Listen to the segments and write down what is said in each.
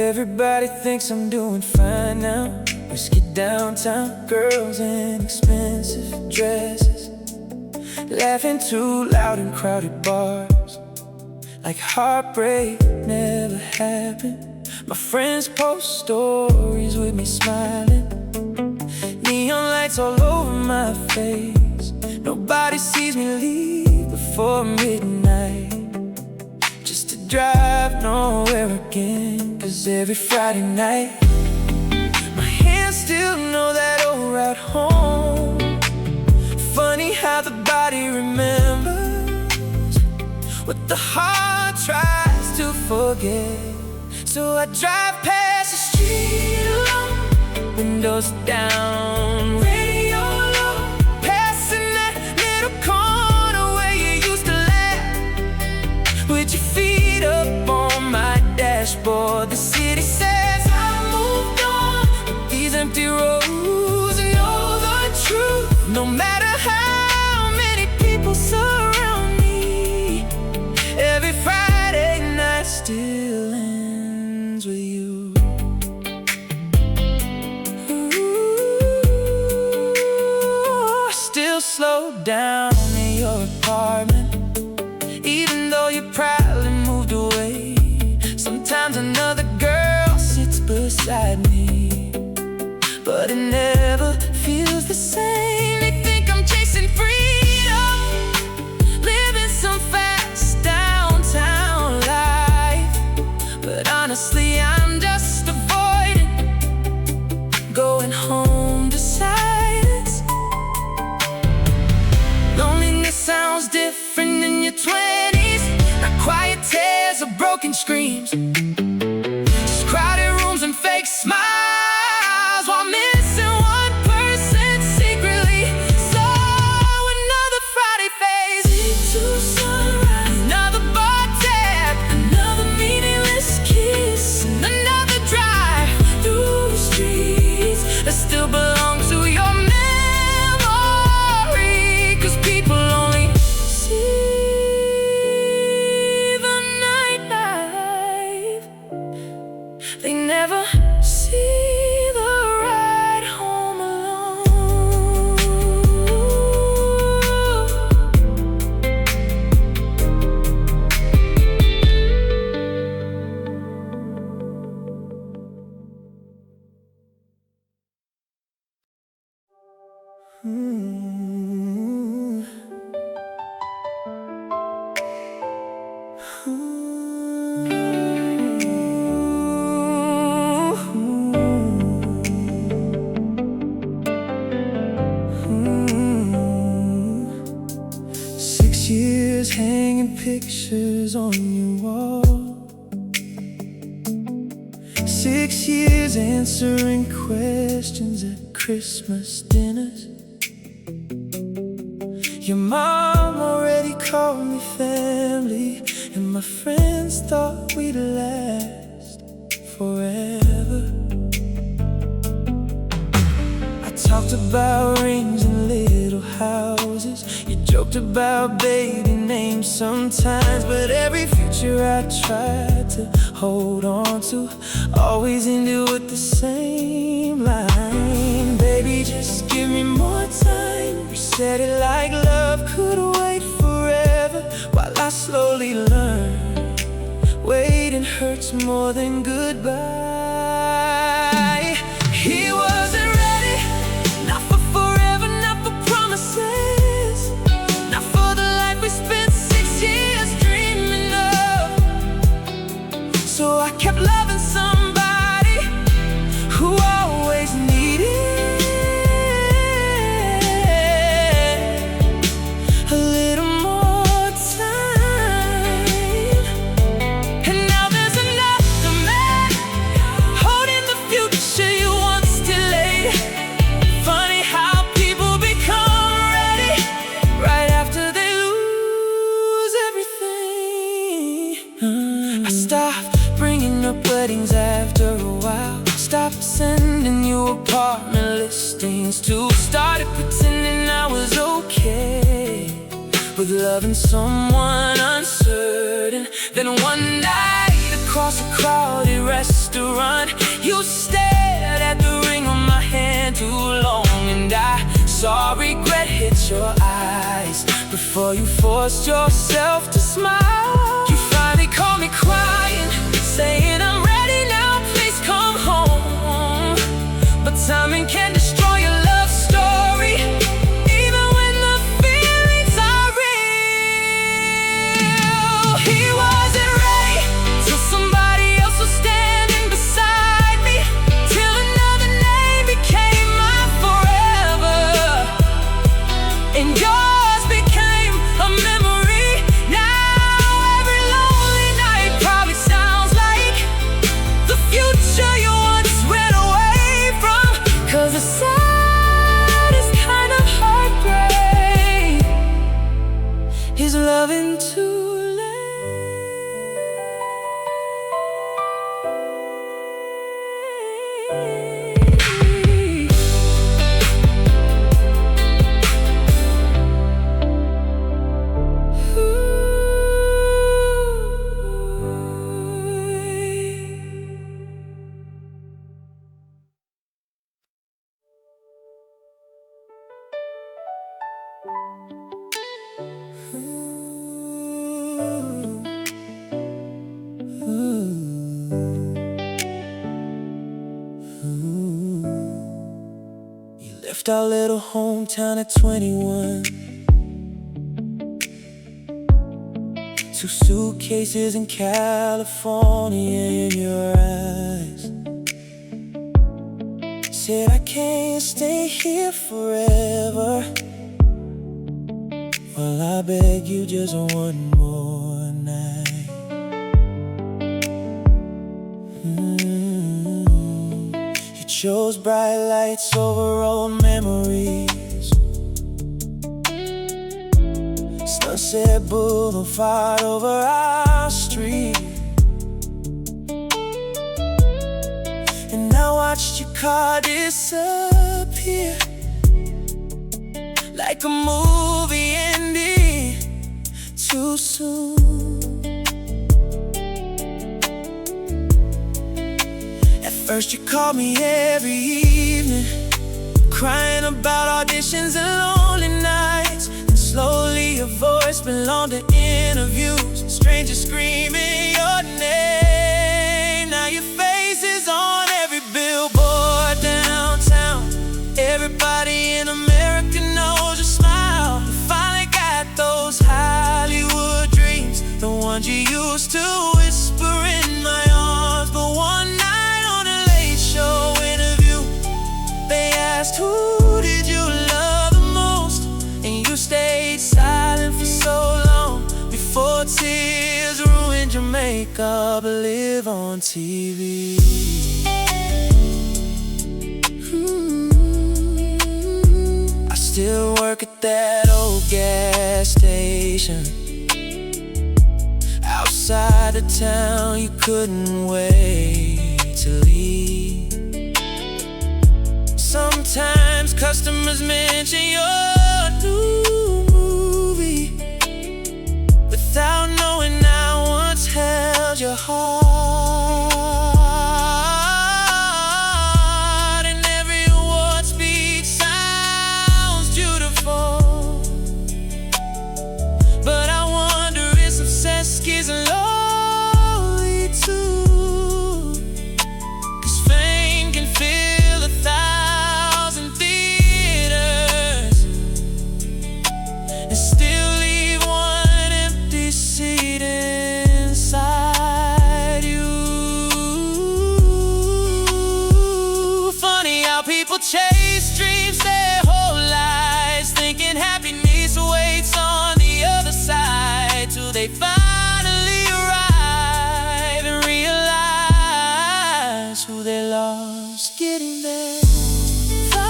Everybody thinks I'm doing fine now. Whiskey downtown, girls in expensive dresses, laughing too loud in crowded bars, like heartbreak never happened. My friends post stories with me smiling, neon lights all over my face. Nobody sees me leave before midnight, just to drive nowhere again. 'Cause every Friday night, my hands still know that old route home. Funny how the body remembers what the heart tries to forget. So I drive past the street alone, windows down, radio low, passing that little corner where you used to laugh, with your feet up on my dashboard. The city says I moved on, but these empty roads know the truth. No matter how many people surround me, every Friday night still ends with you. Ooh, still slow down in your apartment, even though you proudly moved away. Sometimes another girl sits beside me, but it never feels the same. They think I'm chasing freedom, living some fast downtown life, but honestly I'm just avoiding going home to silence. Loneliness sounds different in your 20s, not quiet tears or broken screams, just crowded rooms and fake smiles, while missing one person secretly. So another Friday fades into sunrise, another bar tab, another meaningless kiss, and another drive through streets that still belong to your memory. 'Cause people only see the nightlife, they never see the ride home alone. Years hanging pictures on your wall, 6 years answering questions at Christmas dinners. Your mom already called me family, and my friends thought we'd last forever. I talked about rings and little houses, you joked about baby names sometimes, but every future I tried to hold on to always ended with the same line: baby, just give me more time. You said it like love could wait forever, while I slowly learned waiting hurts more than goodbye. He wasn't ready, not for forever, not for promises, not for the life we spent 6 years dreaming of. So I kept loving somebody who always needed a little more time. And now there's another man holding the future you once delayed. Funny how people become ready right after they lose everything. I stopped bringing up weddings after a while, stopped sending you apartment listings, too. Started pretending I was okay with loving someone uncertain. Then one night a across a crowded restaurant. You stared at the ring on my hand too long, and I saw regret hit your eyes before you forced yourself to smile. You finally called me crying, saying I'm ready now, please come home. But timing can destroy your love story, even when the feelings are real. He wasn't ready till somebody else was standing beside me, till another name became my forever, and yours became a memory. Now every lonely night probably sounds like the future you once ran away from. 'Cause the saddest kind of heartbreak is loving too You left our little hometown at 21. 2 suitcases in California in your eyes. Said I can't stay here forever. Well, I beg you just one more night. You chose bright lights over old memories. Sunset Boulevard over our street. And I watched your car disappear, like a movie ending too soon. At first you called me every evening, crying about auditions and lonely nights. And slowly your voice belonged to interviews, strangers screaming your name. Now your face is on every billboard downtown. Everybody in America knows your smile. You finally got those Hollywood dreams, the ones you used to whisper in my arms. But one night on a late show interview, they asked, who did you love the most? And you stayed silent for so long, before tears ruined your makeup. Live on TV. Still work at that old gas station outside the town. You couldn't wait to leave. Sometimes customers mention your new movie without knowing I once held your heart. Is lonely too, 'cause fame can fill 1,000 theaters and still leave one empty seat inside you. Funny how people chase dreams their whole lives, thinking happiness waits on the other side, till they find who they lost getting there. Oh,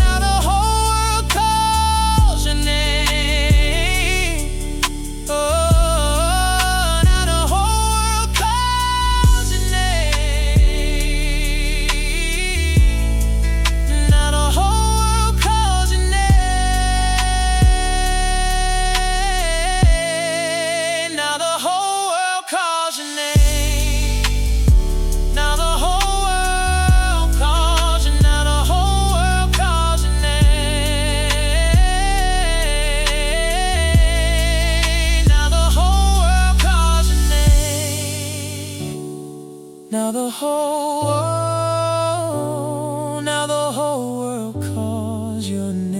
now the whole world calls your name. Oh, now the whole world calls your name. Now the whole world calls your name. now the whole world calls your name.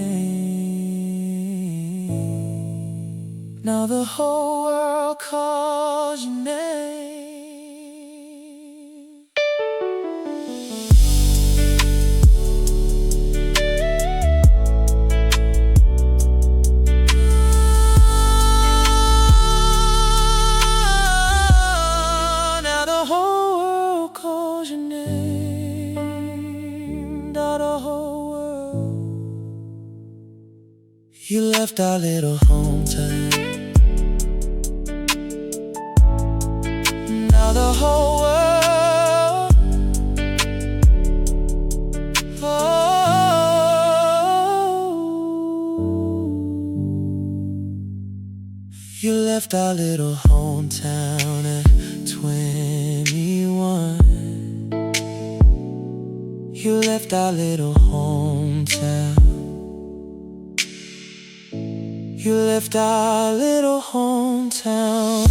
Now the whole world calls your name. Now the whole world calls your name. Now the whole world. You left our little hometown. Now the whole world, you left our little hometown at 21. You left our little hometown. You left our little hometown.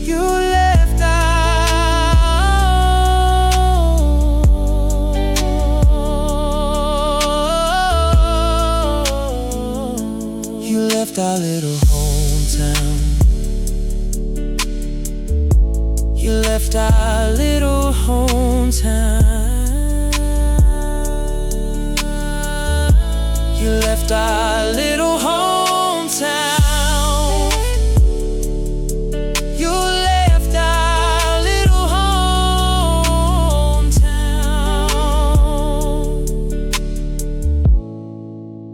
You left our little hometown. You left our little hometown. You left our little hometown. You left our little hometown.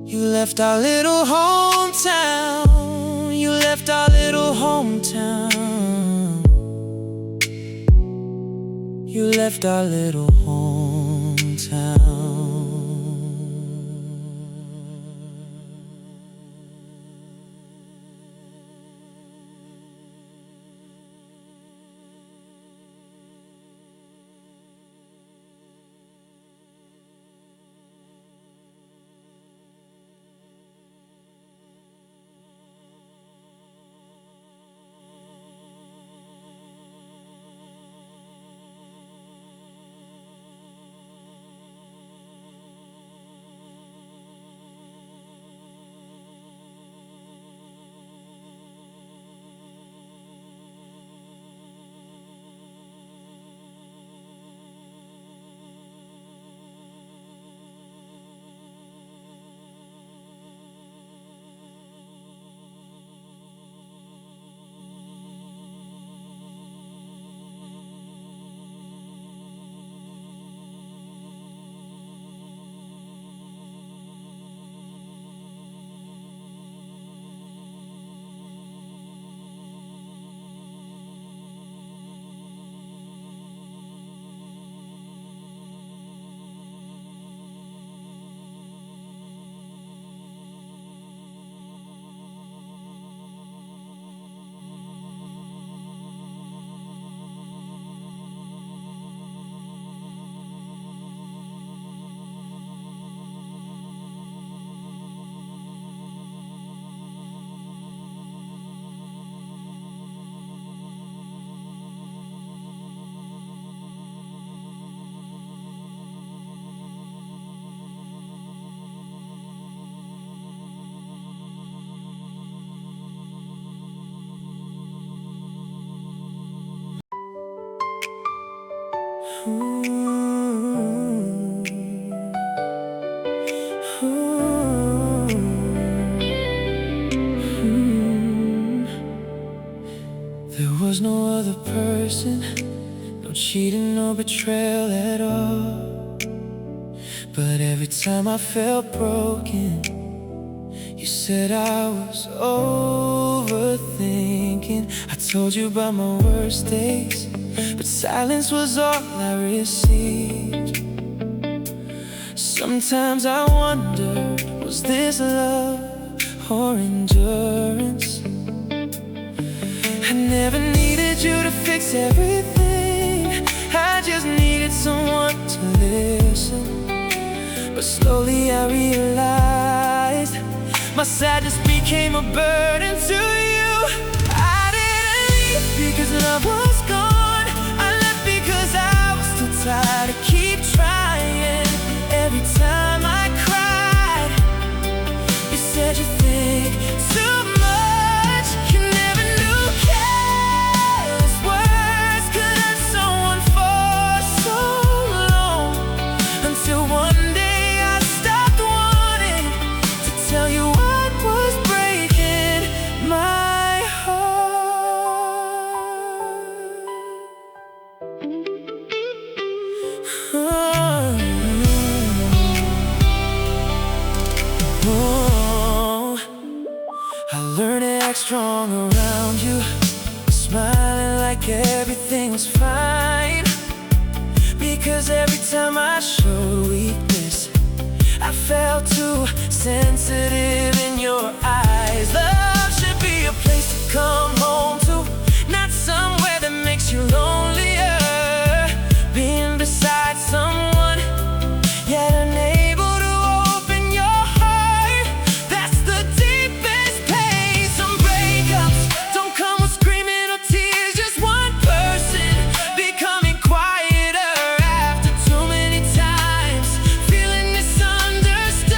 You left our little hometown. You left our little hometown. You left our little hometown. There was no other person, no cheating, no betrayal at all. But every time I felt broken, you said I was overthinking. I told you about my worst days, but silence was all I received. Sometimes I wondered, was this love or endurance? I never needed you to fix everything, I just needed someone to listen. But slowly I realized my sadness became a burden to you. I didn't leave because love was gone, try to keep trying. Every time I cried, you said you think too much. You never knew careless words could hurt someone for so long. Until one day I stopped wanting to tell you what was breaking my heart. Oh, I learned to act strong around you, smiling like everything was fine. Because every time I showed weakness, I felt too sensitive in your eyes. Love should be a place to come home to, not somewhere that makes you lonelier. Being beside someone, yet unable to open your heart, that's the deepest pain. Some breakups don't come with screaming or tears, just one person becoming quieter after too many times feeling misunderstood.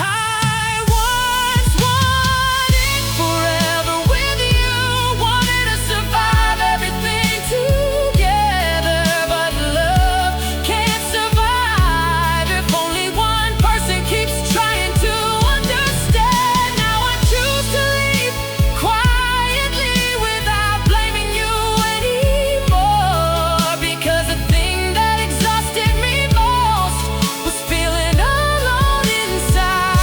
I once wanted forever with you, wanted to survive everything together, but love can't survive if only one person keeps trying to understand. Now I choose to leave quietly without blaming you anymore, because the thing that exhausted me most was feeling alone inside.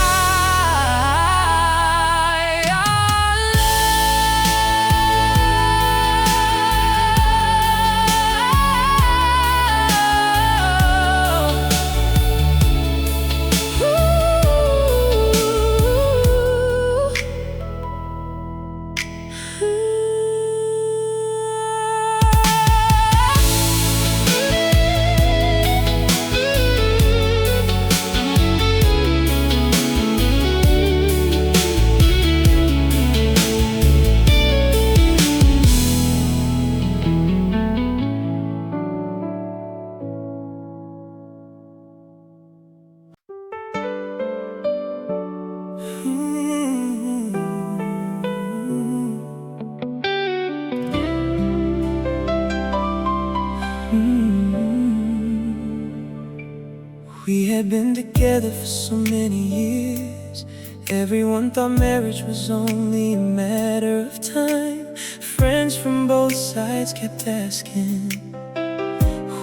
We had been together for so many years. Everyone thought marriage was only a matter of time. Friends from both sides kept asking,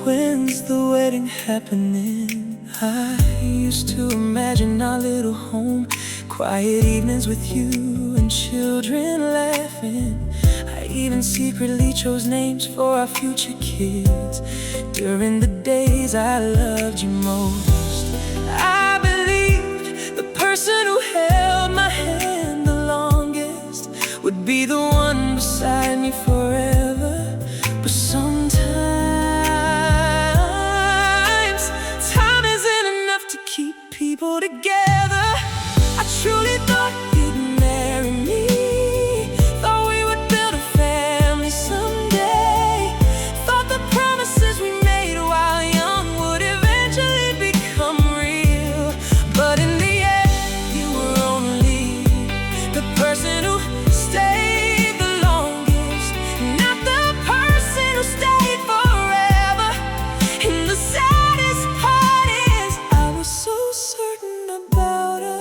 when's the wedding happening? I used to imagine our little home, quiet evenings with you and children laughing. I even secretly chose names for our future kids during the days I loved you most. I believed the person who held my hand the longest would be the one beside me forever. But sometimes time isn't enough to keep people together. I truly thought you'd marry me, thought we would build a family someday, thought the promises we made while young would eventually become real. But in the end, you were only the person who stayed the longest, not the person who stayed forever. And the saddest part is I was so certain about us.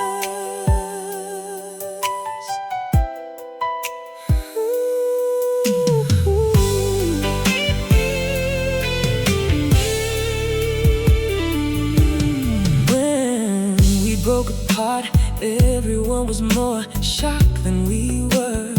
When we broke apart, everyone was more shocked than we were,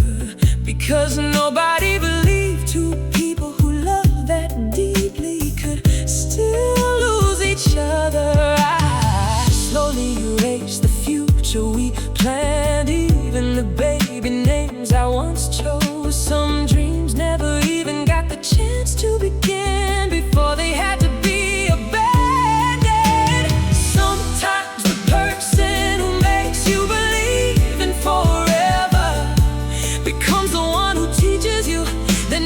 because nobody believed two people who loved that deeply could still lose each other. I slowly erased the future we planned, even the baby names I once chose. Some dreams never even got the chance to begin before they had to be abandoned. Sometimes the person who makes you believe in forever becomes the one who teaches you that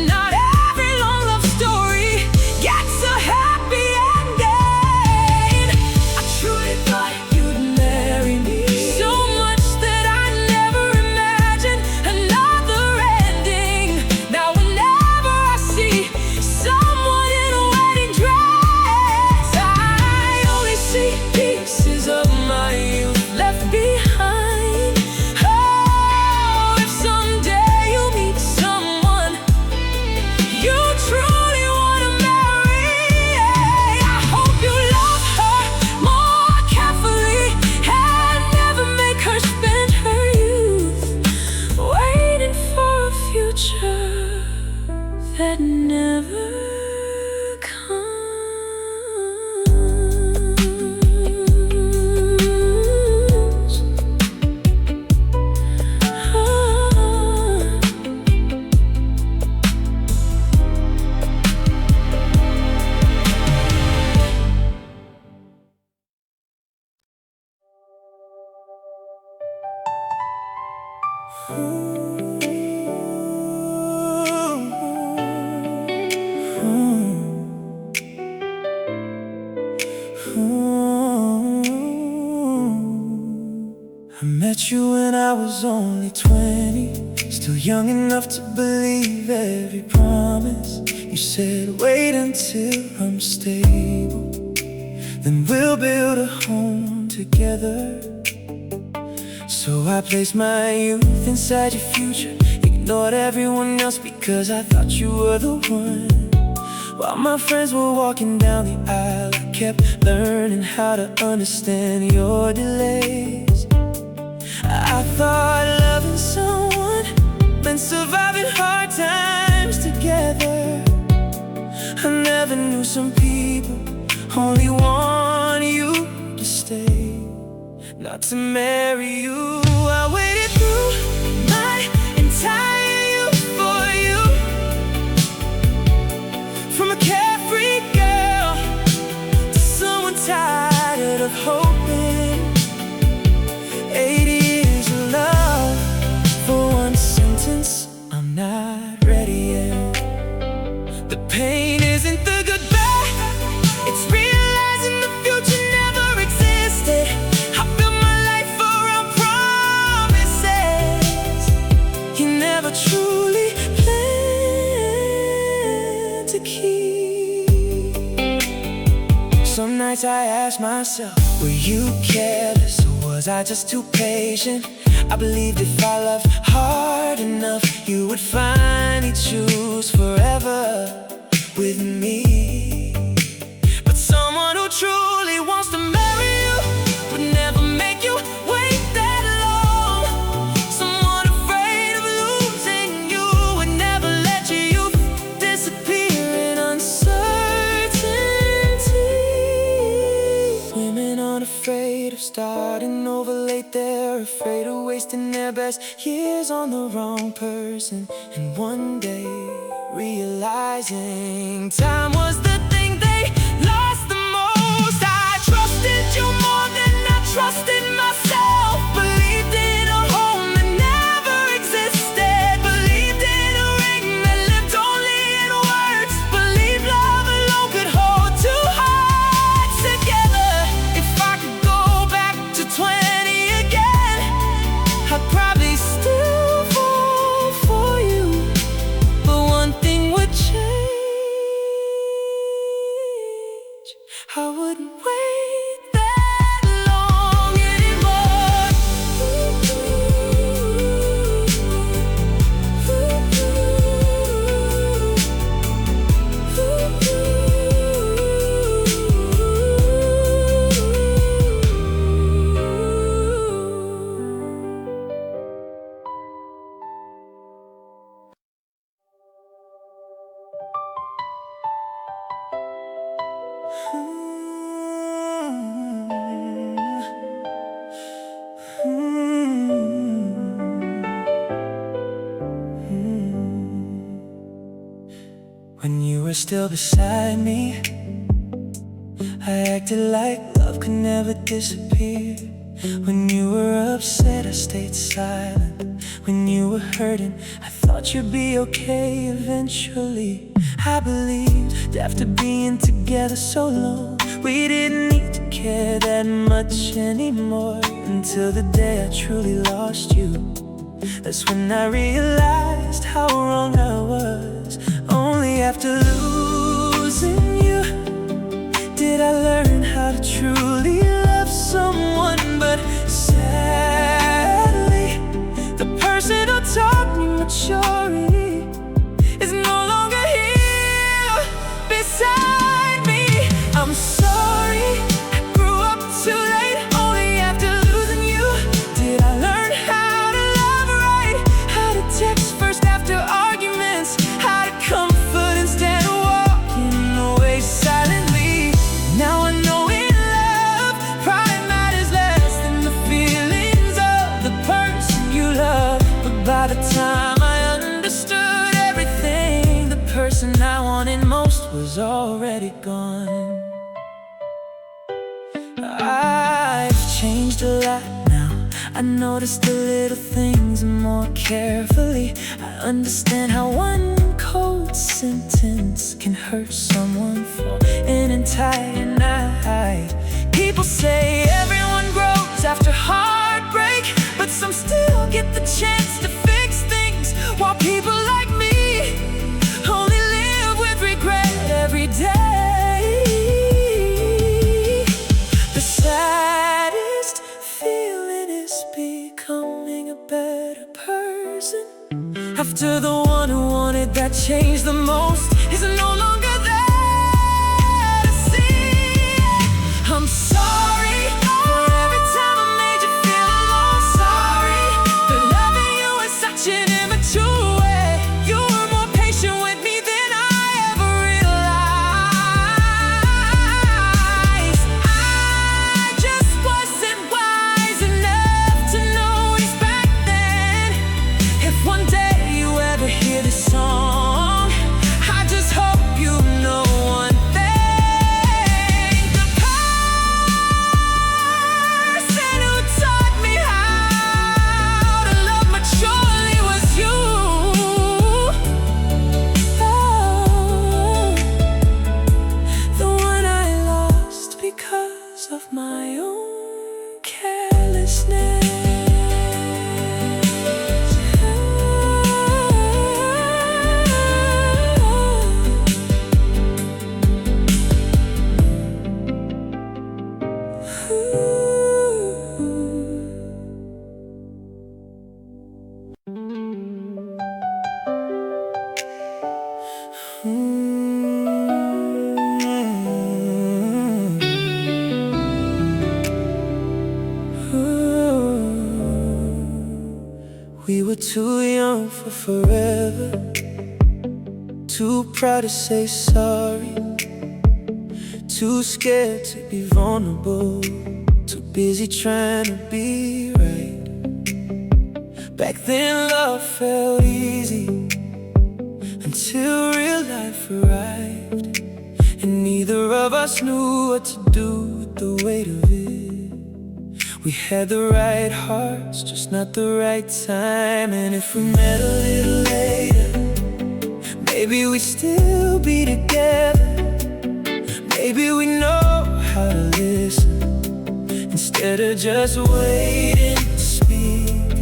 Ooh, ooh, ooh. I met you when I was only 20, still young enough to believe every promise. You said, wait until I'm stable, then we'll build a home together. So I placed my youth inside your future, ignored everyone else because I thought you were the one. While my friends were walking down the aisle, I kept learning how to understand your delays. I thought loving someone meant surviving hard times together. I never knew some people only want you to stay, not to marry you. I waited through my entire youth for you, from a carefree girl to someone tired of hoping. 80 years of love for one sentence. I'm not ready yet. The pain isn't the goodbye, it's realizing the future never existed. I built my life around promises you never truly planned to keep. Some nights I ask myself, were you careless or was I just too patient? I believed if I loved hard enough, you would finally choose forever with me. But someone who truly wants to marry you would never make you wait that long. Someone afraid of losing you would never let your youth disappear in uncertainty. Women aren't afraid of starting over late, they're afraid of wasting their best years on the wrong person, and one day realizing time was the thing they lost the most. I trusted you more than I trusted myself. Believed in a home that never existed. Believed in a ring that lived only in words. Believed love alone could hold two hearts together. If I could go back to 20 again, I'd probably still fall for you, but one thing would change. I wouldn't wait that long anymore. When you were still beside me, I acted like love could never disappear. When you were upset, I stayed silent. When you were hurting, I thought you'd be okay eventually. I believed after being together so long, we didn't need to care that much anymore, until the day I truly lost you. That's when I realized how wrong I was. Only after losing you did I learn how to truly love someone. But sadly, the person who taught me maturity is no longer here beside me. I'm sorry, I grew up too late. Only after losing you did I learn how to love right, how to text first after arguments, how to comfort instead of walking away silently. Now I know in love, pride matters less than the feelings of the person you love. But by the time I understood everything, the person I wanted most was already gone. I've changed a lot now. I notice the little things more carefully. I understand how one cold sentence can hurt someone for an entire night. People say everyone grows after heartbreak, but some still get the chance to fix things, while people like me only live with regret every day. The saddest feeling is becoming a better person after the one who wanted that change the most is no longer there to see. I'm sorry for every time I made you feel alone. Sorry for loving you in such an immature way. You were more patient with me than I ever realized. I just wasn't wise enough to notice back then. If one day you ever hear this song, I just hope you know one thing. The person who taught me how to love maturely was you. Oh, the one I lost because of my own carelessness. We were too young for forever, too proud to say sorry, too scared to be vulnerable, too busy trying to be right. Back then love felt easy until real life arrived, and neither of us knew what to do with the weight of it. We had the right hearts, just not the right time. And if we met a little later, maybe we'd still be together. Maybe we know how to listen instead of just waiting to speak.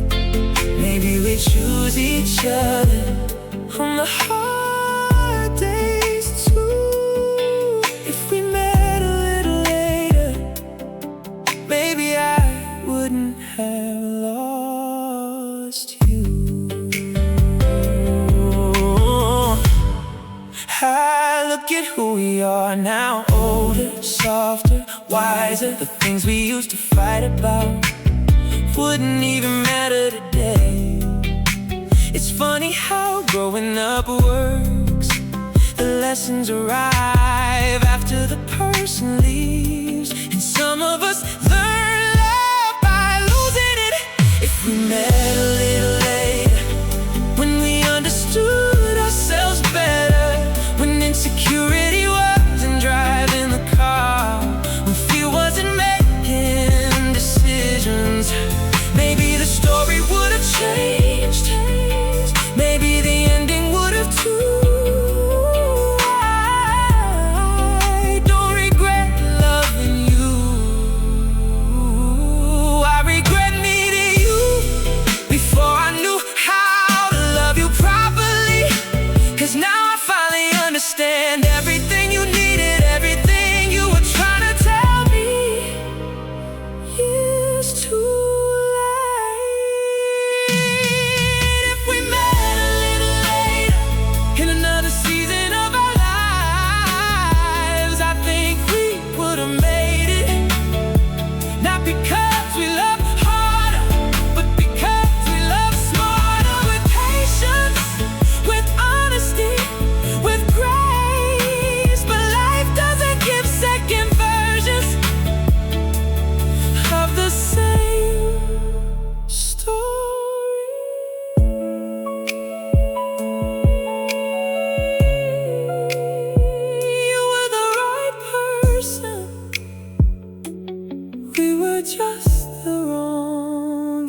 Maybe we choose each other on the hard days too. If we met a little later, maybe I wouldn't have lost you. I look at who we are now, older, softer, wiser. The things we used to fight about wouldn't even matter today. It's funny how growing up works. The lessons arrive after the person leaves, and some of us learn love by losing it. If we met a little later, when we understood ourselves better, when insecurity wasn't driving the car, when fear wasn't making decisions, maybe the story would have changed. Maybe the ending would have too. I don't regret loving you. I regret meeting you before I knew how to love you properly. 'Cause now I finally understand everything you needed, everything you were trying to tell me is too late. If we met a little later in another season of our lives, I think we would have made it. Not because we love harder, but because we love smarter. With patience, with honesty, with grace. But life doesn't give second versions of the same story. You were the right person, we were just the wrong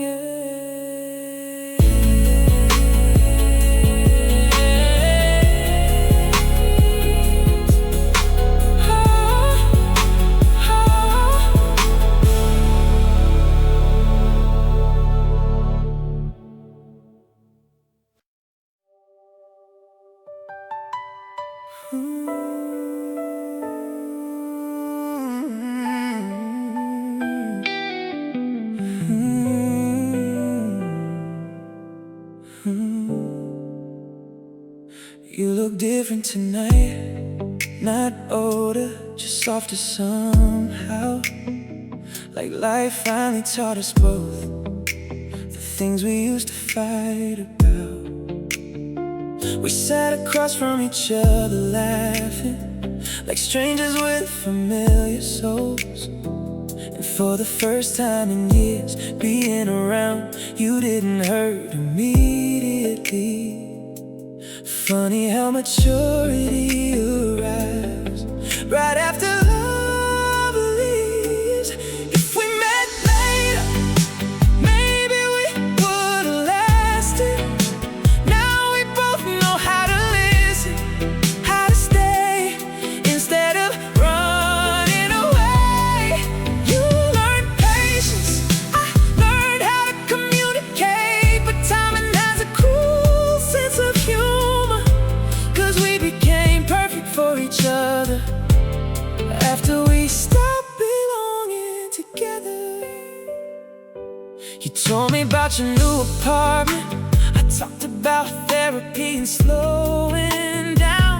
different tonight. Not older, just softer somehow. Like life finally taught us both the things we used to fight about. We sat across from each other laughing like strangers with familiar souls. And for the first time in years, being around you didn't hurt immediately. Funny how maturity arrives right after love leaves. If we met later, maybe we would've lasted. Now we both know how to listen, how to stay instead of running away. You learned patience, I learned how to communicate, but timing has a cool sense of humor, 'cause we became perfect for each other after we stopped belonging together. You told me about your new apartment. I talked about therapy and slowing down.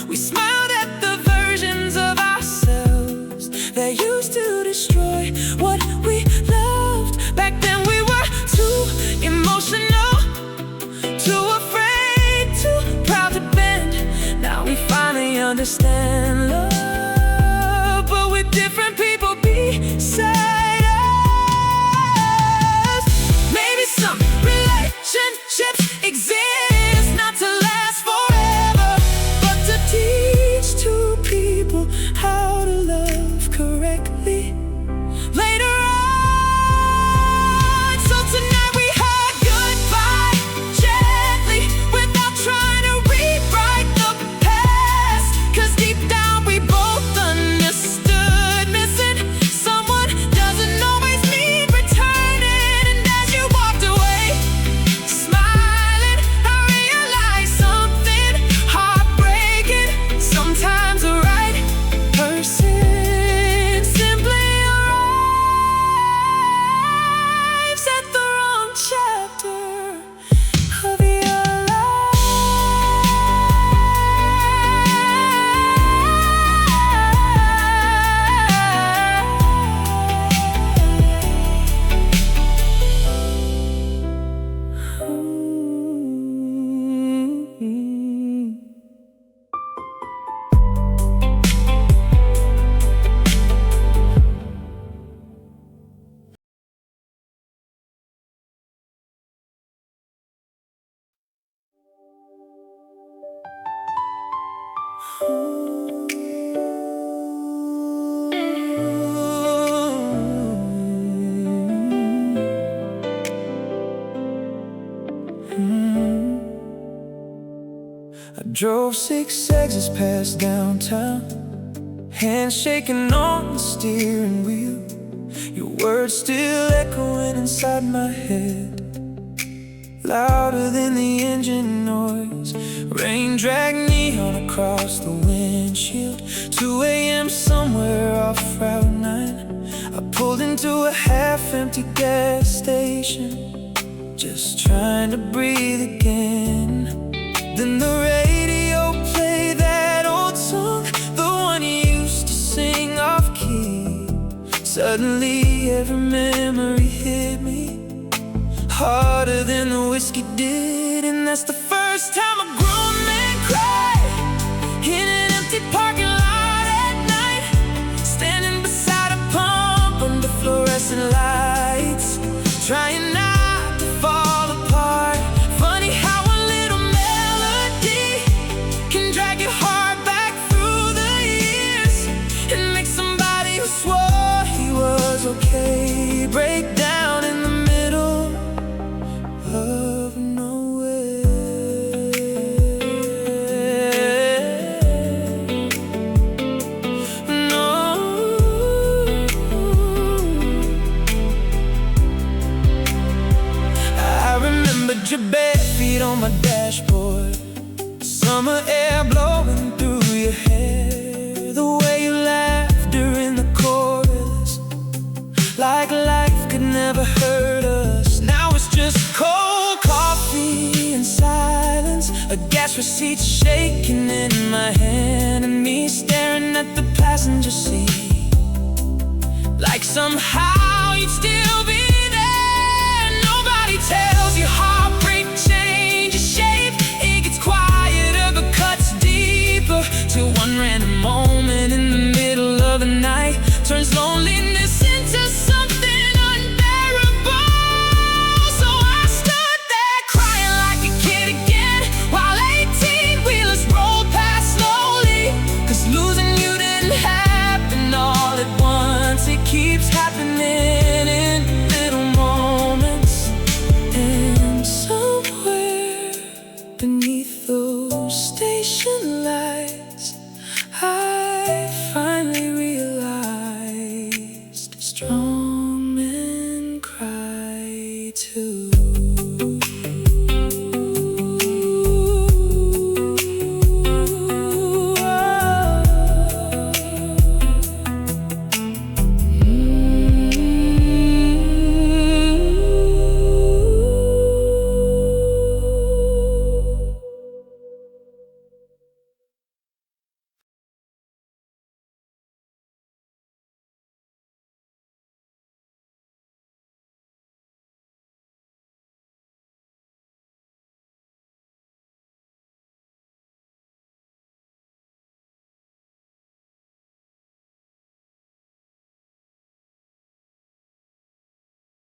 We smiled at the versions of ourselves that used to destroy what we loved. Back then we were too emotional, too afraid, too proud to bend. Now we finally understand love, but with different people beside us. Maybe some relationships exist not to last forever, but to teach two people how to love correctly later on. So tonight we hug goodbye gently, without trying to rewrite the past. 'Cause deep down we both understood missing someone doesn't always mean returning. And as you walked away, smiling, I realized something heartbreaking. Sometimes the right person simply arrives at the wrong chapter of your I drove 6 exits past downtown, hands shaking on the steering wheel. Your words still echoing inside my head, louder than the engine noise. Rain dragged neon across the windshield. 2 a.m. somewhere off Route 9. I pulled into a half-empty gas station, just trying to breathe again. Then the radio played that old song, the one you used to sing off-key. Suddenly every memory hit me harder than the whiskey did. And that's the first time a grown man cried in an empty parking lot at night, standing beside a pump under fluorescent lights, trying not to fall apart. Funny how a little melody can drag your heart back through the years and make somebody who swore he was okay break down in the middle of nowhere. No, I remembered your bare feet on my dashboard, summer air blowing through your hair, the way you laughed during the chorus, like life could never hurt us. Now it's just cold coffee and silence, A gas receipt shaking in my hand, and me staring at the passenger seat, like somehow you'd still be there. Nobody tells you heartbreak changes shape. It gets quieter but cuts deeper, till one random moment in the middle of the night turns loneliness